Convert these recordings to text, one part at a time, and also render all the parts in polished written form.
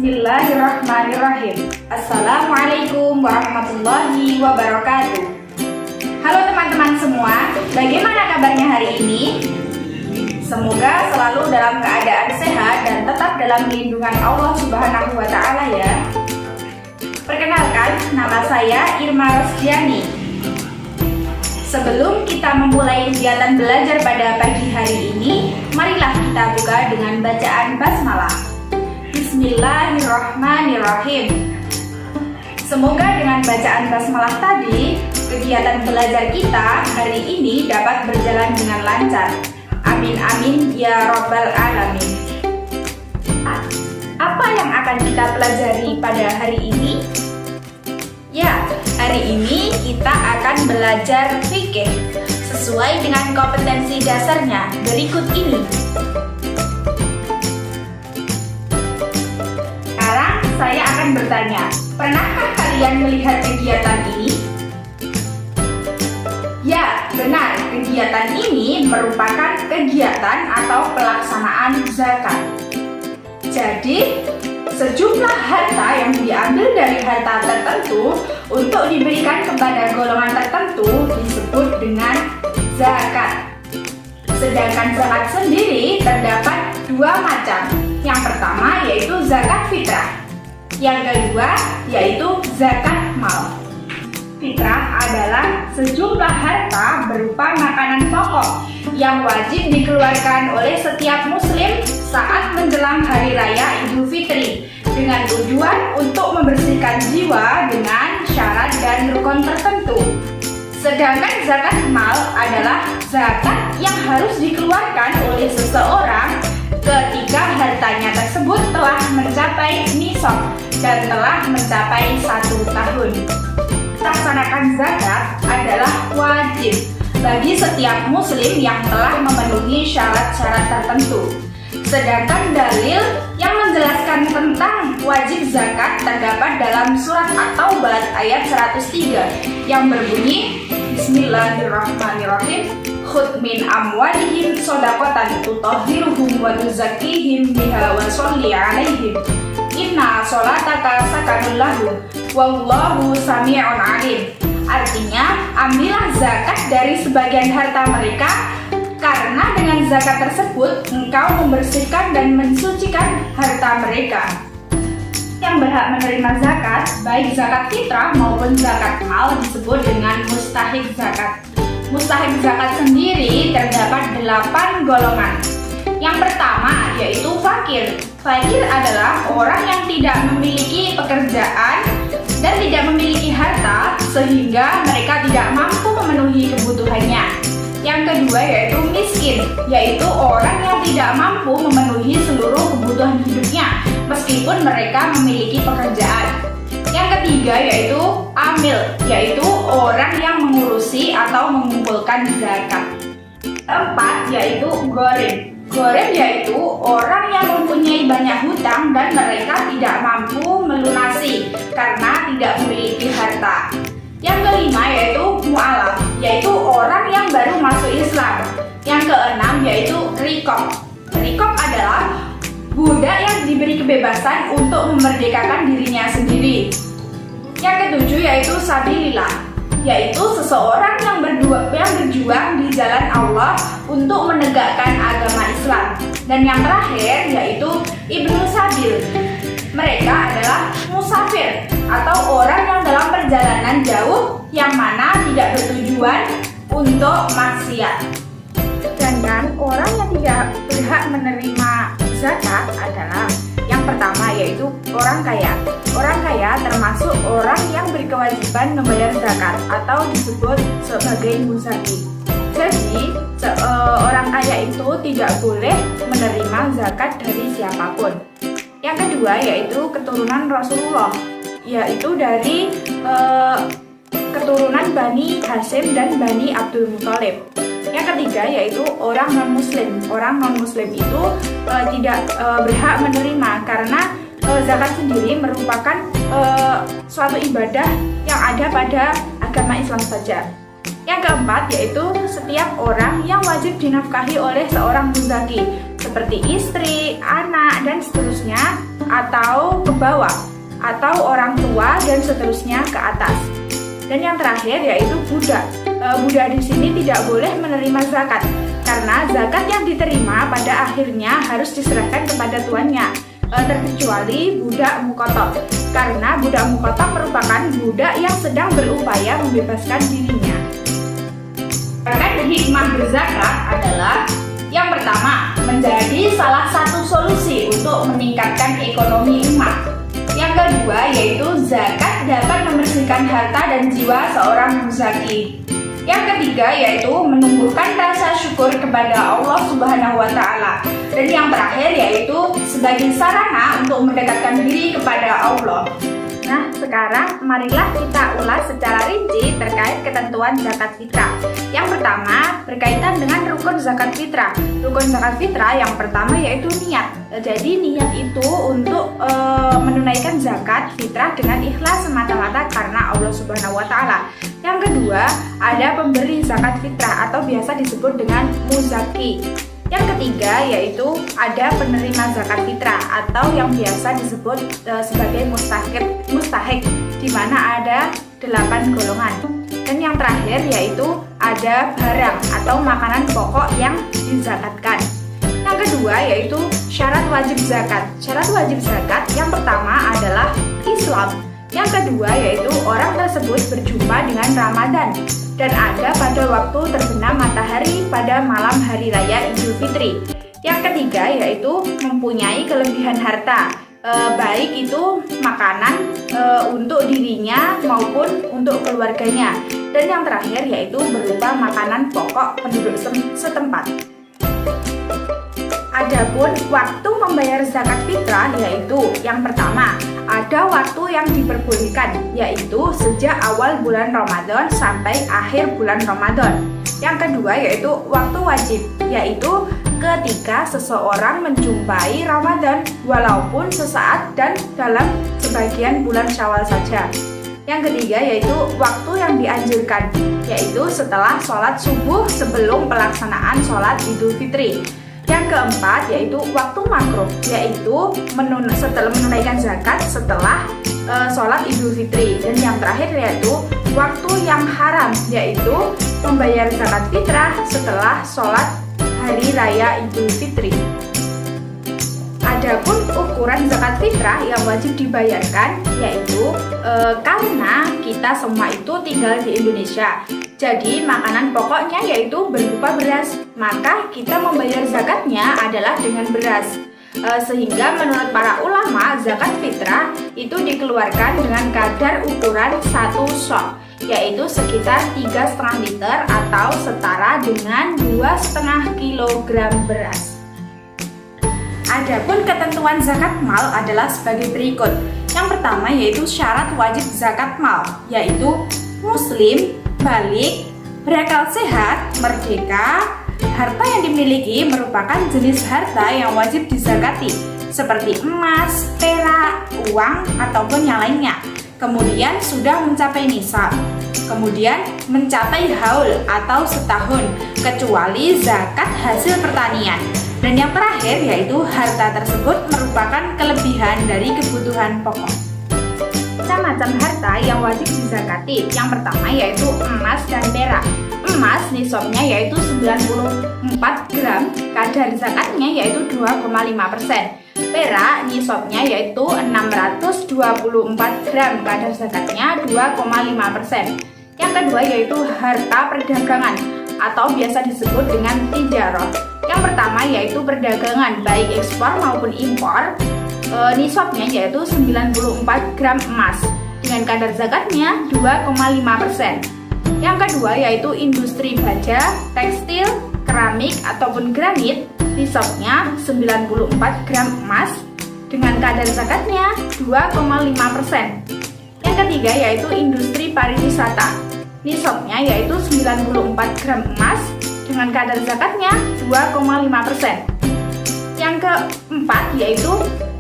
Bismillahirrahmanirrahim. Assalamualaikum warahmatullahi wabarakatuh. Halo teman-teman semua, bagaimana kabarnya hari ini? Semoga selalu dalam keadaan sehat dan tetap dalam lindungan Allah Subhanahu wa Ta'ala ya. Perkenalkan, nama saya Irma Rosdiani. Sebelum kita memulai kegiatan belajar pada pagi hari ini, marilah kita buka dengan bacaan basmalah. Bismillahirrahmanirrahim. Semoga dengan bacaan basmalah tadi, kegiatan belajar kita hari ini dapat berjalan dengan lancar. Amin amin ya rabbal alamin. Apa yang akan kita pelajari pada hari ini? Ya, hari ini kita akan belajar fikih sesuai dengan kompetensi dasarnya berikut ini. Sekarang saya akan bertanya, pernahkah kalian melihat kegiatan ini? Ya, benar, kegiatan ini merupakan kegiatan atau pelaksanaan zakat. Jadi, sejumlah harta yang diambil dari harta tertentu untuk diberikan kepada golongan tertentu disebut dengan zakat. Sedangkan zakat sendiri terdapat dua macam. Yang pertama yaitu zakat fitrah. Yang kedua yaitu zakat mal. Fitrah adalah sejumlah harta berupa makanan pokok yang wajib dikeluarkan oleh setiap muslim saat menjelang hari raya Idul Fitri dengan tujuan untuk membersihkan jiwa dengan syarat dan rukun tertentu. Sedangkan zakat mal adalah zakat yang harus dikeluarkan oleh seseorang ketika hartanya tersebut telah mencapai nisab dan telah mencapai 1 tahun. Melaksanakan zakat adalah wajib bagi setiap muslim yang telah memenuhi syarat-syarat tertentu. Sedangkan dalil yang menjelaskan tentang wajib zakat terdapat dalam surat At-Taubah ayat 103 yang berbunyi Bismillahirrahmanirrahim. Khudh min amwalihim shadaqatan tutahhiruhum wa tuzakkihim biha wa sholli 'alaihim. Inna sholataka sakanun lahum wallahu sami'un alim. Artinya, ambillah zakat dari sebagian harta mereka, karena dengan zakat tersebut engkau membersihkan dan mensucikan harta mereka. Yang berhak menerima zakat, baik zakat fitrah maupun zakat mal, disebut dengan mustahik zakat. Mustahik zakat sendiri terdapat 8 golongan. Yang pertama yaitu fakir. Fakir adalah orang yang tidak memiliki pekerjaan dan tidak memiliki harta sehingga mereka tidak mampu memenuhi kebutuhannya. Yang kedua yaitu miskin, yaitu orang yang tidak mampu memenuhi seluruh kebutuhan hidupnya meskipun mereka memiliki pekerjaan. Yang ketiga yaitu amil, yaitu orang yang mengurusi atau mengumpulkan zakat. Keempat yaitu gharim. Gharim yaitu orang yang mempunyai banyak hutang dan mereka tidak mampu melunasi karena tidak memiliki harta. Yang kelima yaitu mu'alaf, yaitu orang yang baru masuk Islam. Yang keenam yaitu riqab. Riqab adalah budak yang diberi kebebasan untuk memerdekakan dirinya sendiri. Yang ketujuh yaitu sabilillah, yaitu seseorang yang berjuang di jalan Allah untuk menegakkan agama Islam. Dan yang terakhir yaitu ibnu sabil. Mereka adalah musafir atau orang yang dalam perjalanan jauh yang mana tidak bertujuan untuk maksiat. Sedangkan orang yang tidak berhak menerima zakat adalah yang pertama yaitu orang kaya. Orang kaya termasuk orang yang berkewajiban membayar zakat atau disebut sebagai muzaki. Jadi, orang kaya itu tidak boleh menerima zakat dari siapapun. Yang kedua yaitu keturunan Rasulullah, yaitu dari keturunan Bani Hashim dan Bani Abdul Muthalib. Yang ketiga yaitu orang non-muslim. Orang non-muslim itu tidak berhak menerima karena zakat sendiri merupakan suatu ibadah yang ada pada agama Islam saja. Yang keempat yaitu setiap orang yang wajib dinafkahi oleh seorang muzaki seperti istri, anak, dan seterusnya atau ke bawah, atau orang tua dan seterusnya ke atas. Dan yang terakhir yaitu budak. Budak di sini tidak boleh menerima zakat karena zakat yang diterima pada akhirnya harus diserahkan kepada tuannya, terkecuali budak mukotob, karena budak mukotob merupakan budak yang sedang berupaya membebaskan dirinya. Karena hikmah berzakat adalah yang pertama, menjadi salah satu solusi untuk meningkatkan ekonomi umat. Yang kedua yaitu zakat dapat membersihkan harta dan jiwa seorang muzaki. Yang ketiga yaitu menumbuhkan rasa syukur kepada Allah Subhanahu wa Ta'ala. Dan yang terakhir yaitu sebagai sarana untuk mendekatkan diri kepada Allah. Nah, sekarang marilah kita ulas secara rinci terkait ketentuan zakat fitrah. Yang pertama berkaitan dengan rukun zakat fitrah. Rukun zakat fitrah yang pertama yaitu niat. Jadi niat itu untuk menunaikan zakat fitrah dengan ikhlas semata-mata karena Allah Subhanahu wa Ta'ala. Yang kedua, ada pemberi zakat fitrah atau biasa disebut dengan muzaki. Yang ketiga yaitu ada penerima zakat fitrah atau yang biasa disebut sebagai mustahik, di mana ada 8 golongan. Dan yang terakhir yaitu ada barang atau makanan pokok yang dizakatkan. Yang kedua yaitu syarat wajib zakat. Syarat wajib zakat yang pertama adalah Islam. Yang kedua yaitu orang tersebut berjumpa dengan Ramadan dan ada pada waktu terbenam matahari pada malam hari raya Idul Fitri. Yang ketiga yaitu mempunyai kelebihan harta, baik itu makanan untuk dirinya maupun untuk keluarganya. Dan yang terakhir yaitu berupa makanan pokok penduduk setempat. Adapun waktu membayar zakat fitrah yaitu yang pertama, ada waktu yang diperbolehkan yaitu sejak awal bulan Ramadan sampai akhir bulan Ramadan. Yang kedua yaitu waktu wajib, yaitu ketika seseorang menjumpai Ramadan walaupun sesaat dan dalam sebagian bulan Syawal saja. Yang ketiga yaitu waktu yang dianjurkan, yaitu setelah sholat subuh sebelum pelaksanaan sholat Idul Fitri. Yang keempat yaitu waktu makruh, yaitu setelah menunaikan zakat setelah sholat Idul Fitri. Dan yang terakhir yaitu waktu yang haram, yaitu membayar zakat fitrah setelah sholat hari raya Idul Fitri. Adapun ukuran zakat fitrah yang wajib dibayarkan yaitu karena kita semua itu tinggal di Indonesia, jadi makanan pokoknya yaitu berupa beras, maka kita membayar zakatnya adalah dengan beras. Sehingga menurut para ulama zakat fitrah itu dikeluarkan dengan kadar ukuran 1 sok, yaitu sekitar 3,5 liter atau setara dengan 2,5 kilogram beras. Adapun ketentuan zakat mal adalah sebagai berikut. Yang pertama yaitu syarat wajib zakat mal, yaitu muslim, balik, berakal sehat, merdeka. Harta yang dimiliki merupakan jenis harta yang wajib dizakati, seperti emas, perak, uang, ataupun yang lainnya. Kemudian sudah mencapai nisab. Kemudian mencapai haul atau setahun, kecuali zakat hasil pertanian. Dan yang terakhir yaitu harta tersebut merupakan kelebihan dari kebutuhan pokok. Macam-macam harta yang wajib dizakati. Yang pertama yaitu emas dan perak. Emas nisabnya yaitu 94 gram, kadar zakatnya yaitu 2,5%. Perak nisabnya yaitu 624 gram, kadar zakatnya 2,5%. Yang kedua yaitu harta perdagangan atau biasa disebut dengan tijarah. Yang pertama yaitu perdagangan baik ekspor maupun impor. Nisabnya yaitu 94 gram emas dengan kadar zakatnya 2,5%. Yang kedua yaitu industri baja, tekstil, keramik ataupun granit. Nisabnya 94 gram emas dengan kadar zakatnya 2,5%. Yang ketiga yaitu industri pariwisata. Nisabnya yaitu 94 gram emas dengan kadar zakatnya 2,5%. Yang keempat yaitu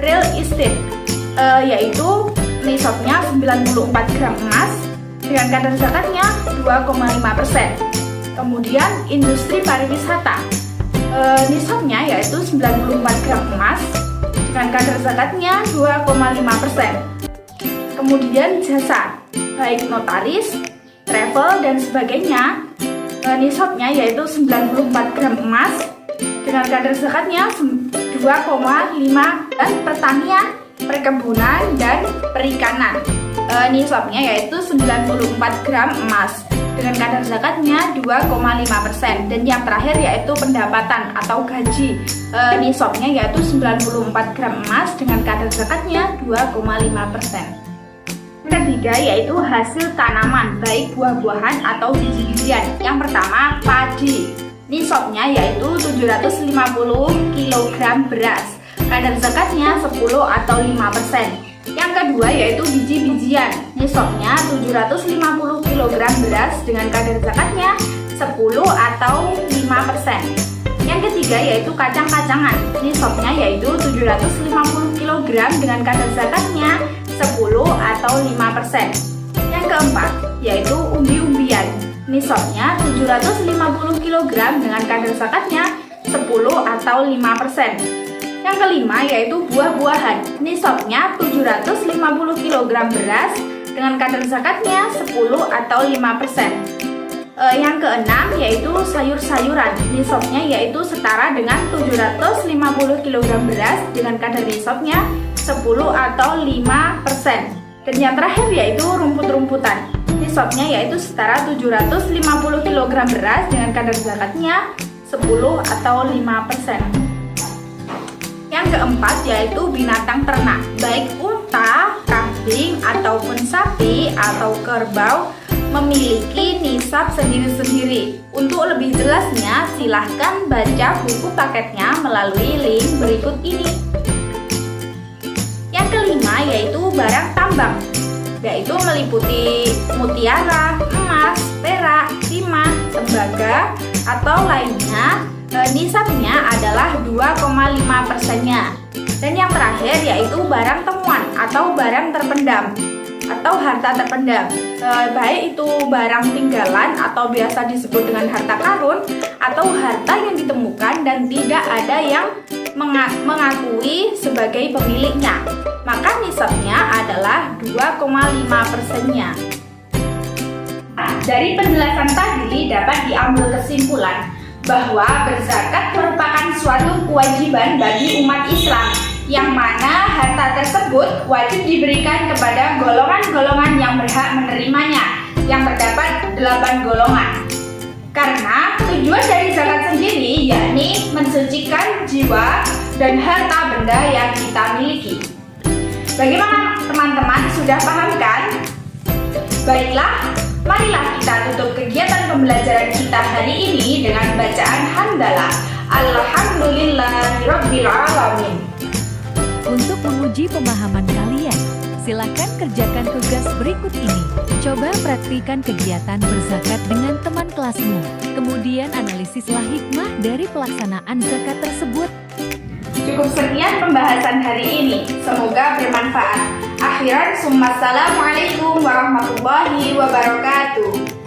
real estate, yaitu nisabnya 94 gram emas dengan kadar zakatnya 2,5%. Kemudian industri pariwisata, nisabnya yaitu 94 gram emas dengan kadar zakatnya 2,5%. Kemudian jasa, baik notaris, travel, dan sebagainya, nisabnya yaitu 94 gram emas dengan kadar zakatnya 2,5, dan pertanian, perkebunan, dan perikanan, nisabnya yaitu 94 gram emas dengan kadar zakatnya 2,5%. Dan yang terakhir yaitu pendapatan atau gaji, nisabnya yaitu 94 gram emas dengan kadar zakatnya 2,5%. Ketiga yaitu hasil tanaman, baik buah-buahan atau biji-bijian. Yang pertama padi, nisabnya yaitu 750 kg beras, kadar zakatnya 10 atau 5%. Yang kedua yaitu biji-bijian, nisabnya 750 kg beras dengan kadar zakatnya 10 atau 5%. Yang ketiga yaitu kacang-kacangan, nisabnya yaitu 750 kg dengan kadar zakatnya 10 atau 5%. Yang keempat yaitu umbi-umbian, nisabnya 750 kg dengan kadar zakatnya 10 atau 5%. Yang kelima yaitu buah-buahan, nisabnya 750 kg beras dengan kadar zakatnya 10 atau 5%. Yang keenam yaitu sayur-sayuran, nisabnya yaitu setara dengan 750 kg beras dengan kadar nisabnya 10 atau 5%. Dan yang terakhir yaitu rumput-rumputan, nisabnya yaitu setara 750 kg beras dengan kadar zakatnya 10 atau 5%. Yang keempat yaitu binatang ternak, baik unta, kambing, ataupun sapi atau kerbau, memiliki nisab sendiri-sendiri. Untuk lebih jelasnya silahkan baca buku paketnya melalui link berikut ini. Yang kelima yaitu barang tambang, yaitu meliputi mutiara, emas, perak, timah, tembaga, atau lainnya. Nisabnya adalah 2,5%-nya. Dan yang terakhir yaitu barang temuan atau barang terpendam atau harta terpendam, baik itu barang tinggalan atau biasa disebut dengan harta karun, atau harta yang ditemukan dan tidak ada yang mengakui sebagai pemiliknya, maka nisabnya adalah 2,5%-nya. Dari penjelasan tadi dapat diambil kesimpulan bahwa berzakat merupakan suatu kewajiban bagi umat Islam, yang mana harta tersebut wajib diberikan kepada golongan-golongan yang berhak menerimanya, yang terdapat 8 golongan. Karena tujuan dari zakat sendiri yakni mensucikan jiwa dan harta benda yang kita miliki. Bagaimana teman-teman, sudah paham kan? Baiklah, marilah kita tutup kegiatan pembelajaran kita hari ini dengan bacaan hamdalah. Alhamdulillahirabbil alamin. Untuk menguji pemahaman kalian, silakan kerjakan tugas berikut ini. Coba praktikan kegiatan berzakat dengan teman kelasmu. Kemudian analisislah hikmah dari pelaksanaan zakat tersebut. Cukup sekian pembahasan hari ini. Semoga bermanfaat. Akhiran, assalamualaikum warahmatullahi wabarakatuh.